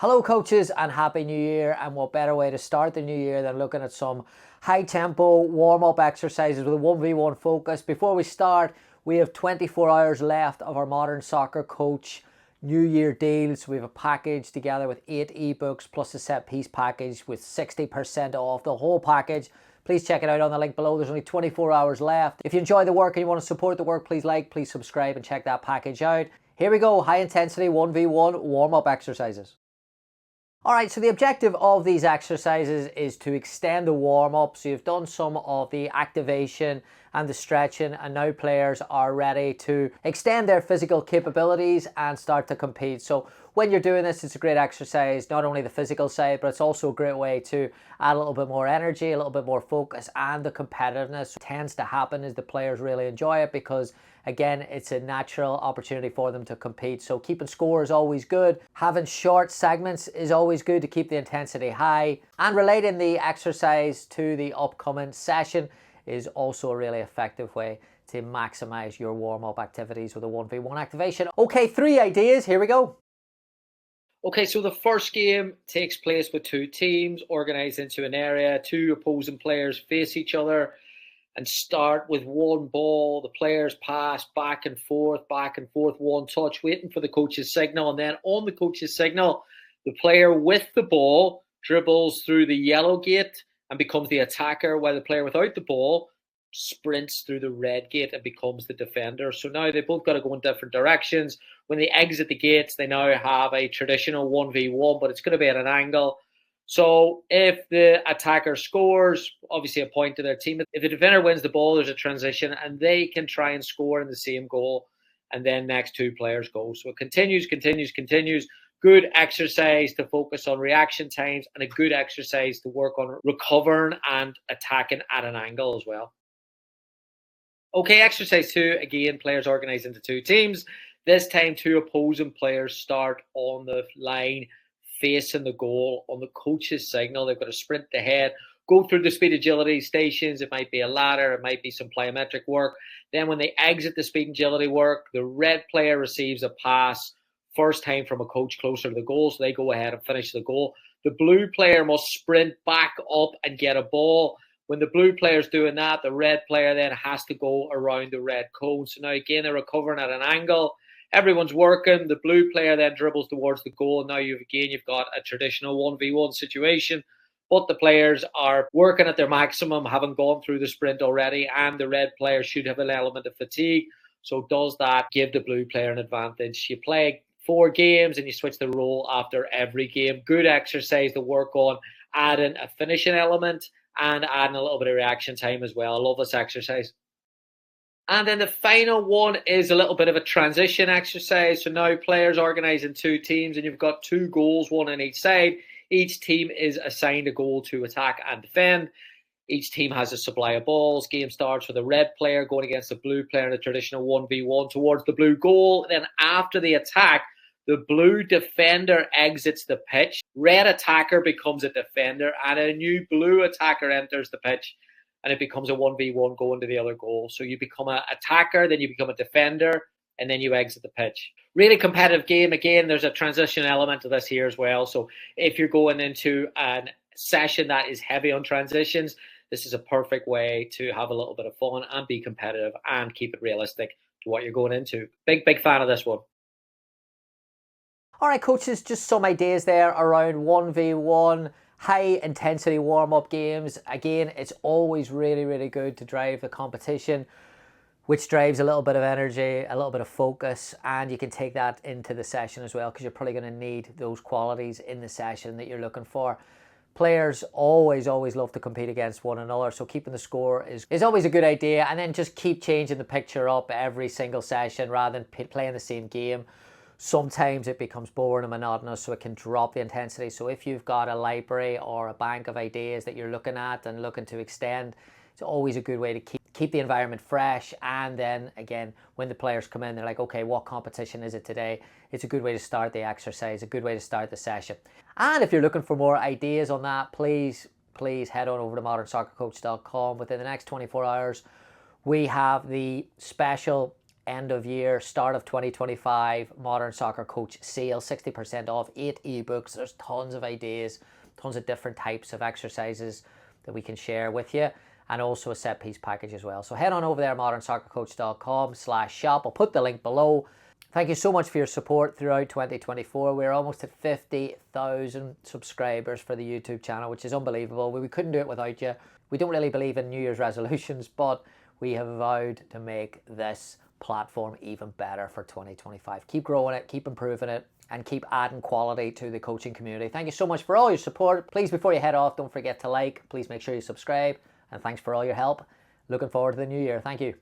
Hello coaches and Happy New Year, and what better way to start the new year than looking at some high tempo warm-up exercises with a 1v1 focus. Before we start, we have 24 hours left of our Modern Soccer Coach New Year deals. We have a package together with 8 ebooks plus a set piece package with 60% off the whole package. Please check it out on the link below. There's only 24 hours left. If you enjoy the work and you want to support the work, please like, please subscribe and check that package out. Here we go, high intensity 1v1 warm-up exercises. Alright, so the objective of these exercises is to extend the warm-up. So you've done some of the activation and the stretching, and now players are ready to extend their physical capabilities and start to compete. So when you're doing this, it's a great exercise, not only the physical side, but it's also a great way to add a little bit more energy, a little bit more focus, and the competitiveness tends to happen as the players really enjoy it because, again, it's a natural opportunity for them to compete. So keeping score is always good. Having short segments is always good to keep the intensity high. And relating the exercise to the upcoming session is also a really effective way to maximize your warm-up activities with a 1v1 activation. Okay, 3 ideas. Here we go. Okay, so the first game takes place with 2 teams organized into an area. 2 opposing players face each other and start with one ball. The players pass back and forth, one touch, waiting for the coach's signal. And then on the coach's signal, the player with the ball dribbles through the yellow gate and becomes the attacker, while the player without the ball sprints through the red gate and becomes the defender. So now they both got to go in different directions. When they exit the gates, they now have a traditional 1v1, but it's going to be at an angle. So if the attacker scores, obviously a point to their team. If the defender wins the ball, there's a transition and they can try and score in the same goal, and then next 2 players go. So it continues. Good exercise to focus on reaction times and a good exercise to work on recovering and attacking at an angle as well. Okay, exercise 2, again, players organized into 2 teams. This time 2 opposing players start on the line facing the goal. On the coach's signal, they've got to sprint ahead, go through the speed agility stations. It might be a ladder, it might be some plyometric work. Then when they exit the speed agility work, the red player receives a pass first time from a coach closer to the goal, so they go ahead and finish the goal. The blue player must sprint back up and get a ball. When the blue player's doing that, the red player then has to go around the red cone. So now again, they're recovering at an angle. Everyone's working. The blue player then dribbles towards the goal. And now you've got a traditional 1v1 situation. But the players are working at their maximum, having gone through the sprint already. And the red player should have an element of fatigue. So does that give the blue player an advantage? You play 4 games and you switch the role after every game. Good exercise to work on adding a finishing element and adding a little bit of reaction time as well. I love this exercise. And then the final one is a little bit of a transition exercise. So now players organize in 2 teams and you've got 2 goals, 1 on each side. Each team is assigned a goal to attack and defend. Each team has a supply of balls. Game starts with a red player going against the blue player in a traditional 1v1 towards the blue goal. Then after the attack, the blue defender exits the pitch. Red attacker becomes a defender and a new blue attacker enters the pitch, and it becomes a 1v1 going to the other goal. So you become an attacker, then you become a defender, and then you exit the pitch. Really competitive game. Again, there's a transition element to this here as well. So if you're going into a session that is heavy on transitions, this is a perfect way to have a little bit of fun and be competitive and keep it realistic to what you're going into. Big fan of this one. All right, coaches, just some ideas there around 1v1 high intensity warm-up games. Again, it's always really good to drive the competition, which drives a little bit of energy, a little bit of focus, and you can take that into the session as well because you're probably going to need those qualities in the session that you're looking for. Players always love to compete against one another, so keeping the score is always a good idea, and then just keep changing the picture up every single session rather than playing the same game. Sometimes it becomes boring and monotonous, so it can drop the intensity. So if you've got a library or a bank of ideas that you're looking at and looking to extend, it's always a good way to keep the environment fresh. And then again, when the players come in, they're like, okay, what competition is it today? It's a good way to start the exercise, a good way to start the session. And if you're looking for more ideas on that, please head on over to modernsoccercoach.com. Within the next 24 hours, we have the special end of year, start of 2025 Modern Soccer Coach sale, 60% off, 8 ebooks. There's tons of ideas, tons of different types of exercises that we can share with you, and also a set piece package as well. So head on over there, modernsoccercoach.com/shop. I'll put the link below. Thank you so much for your support throughout 2024. We're almost at 50,000 subscribers for the YouTube channel, which is unbelievable. We couldn't do it without you. We don't really believe in New Year's resolutions, but we have vowed to make this platform even better for 2025. Keep growing it, keep improving it, and keep adding quality to the coaching community. Thank you so much for all your support. Please, before you head off, don't forget to like. Please make sure you subscribe. And thanks for all your help. Looking forward to the new year. Thank you.